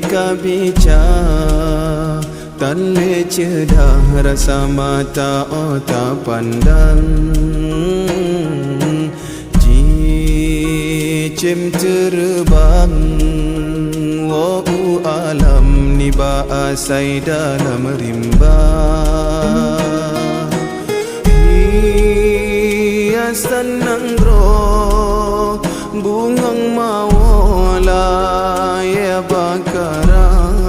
Kabica tan le cedah rasa mata otak pandang Jicim terbang Wa'u alam ni ba'asai dalam rimba Hiasan nanggro bungang mawala ya bakarang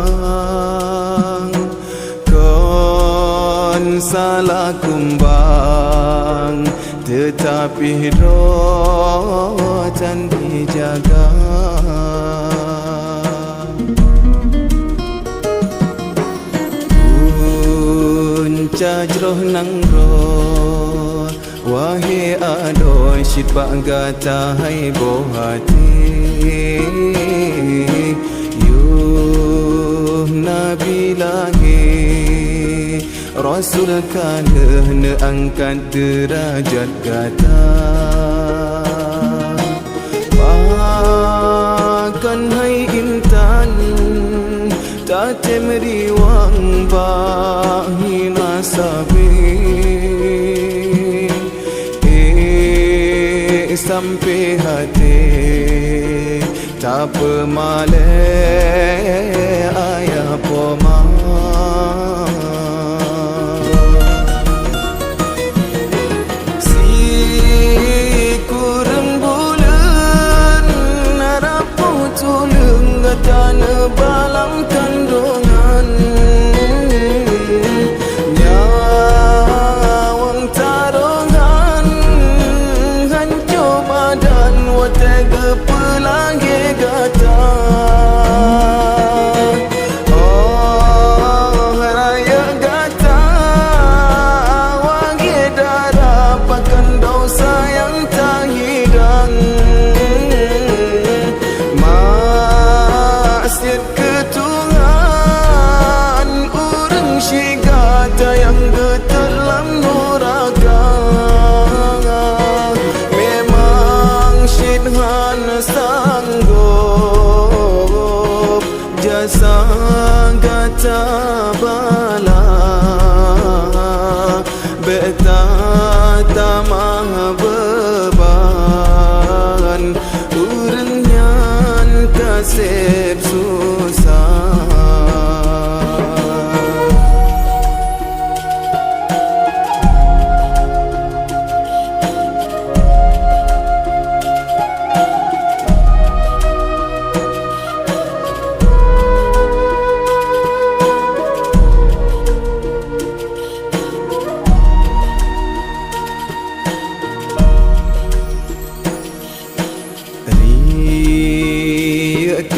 Kon salah kumbang tetapi rotan dijaga Punca jroh nanggro wahai adoy syit bangga tahai bohati Yuh Nabi lagi Rasul kana angkat derajat kata Bahkan hai intan tatem riwang bahina sabi sampai hati tak pemale ayah poma si kurang bulan narapu tulung gatana balang kandungan nyawang tarongan dan watega pelangi gata Oh raya gata wangi darah pakan dosa yang tak hidang Masjid ketungan urang syigata yang getelam nuraga Hana sanggup jasa gata bala beta tamah beban urangnya kasep susah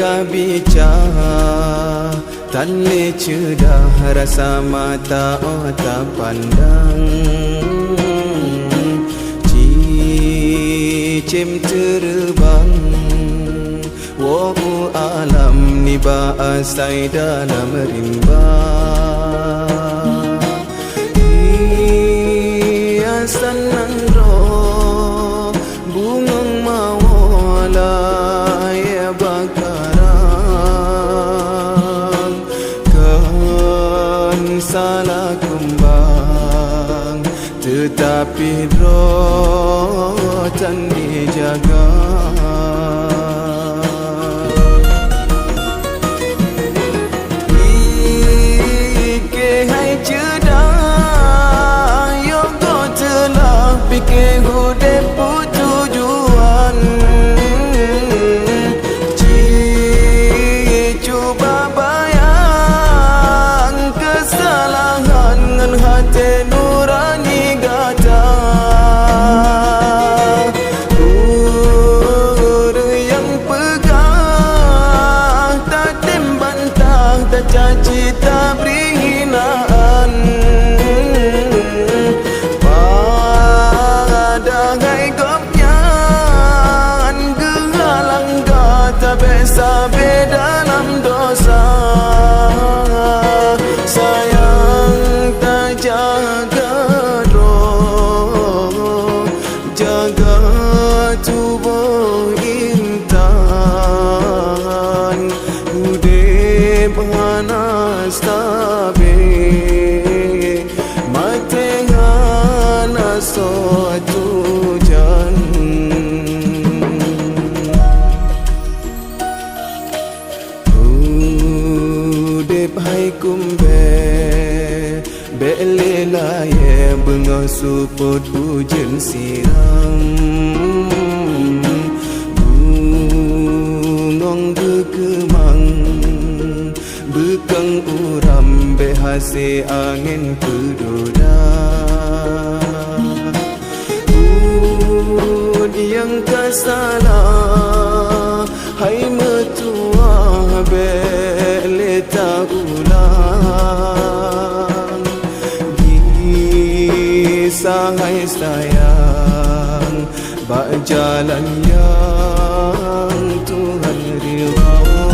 Kabica tan le cedah rasa mata otak pandang Cicim terbang Wa'u alam ni ba'asai dalam rimba Hiasan nanggro bungang mawala ya bakarang Kan salah kumbang tetapi rotan dijaga Ike hai cedah yogo telah fikir hudep tujuan Cuba bayang kesalahan ngan hati nurani gata yang pegah tak tembantah tak caci tak beri hinaan pada hai gopnya gehalang gata besa dalam dosa sayang tak jaga roh jaga tubuh intan mastabe matengana suatu jan udep hai kumbe belela ye benga suput hujan siram bungong gekemang bekang uram behase angin kedoda yang kasalah hai metua beleta ulang sahai sayang bak jalan yang Tuhan ridha.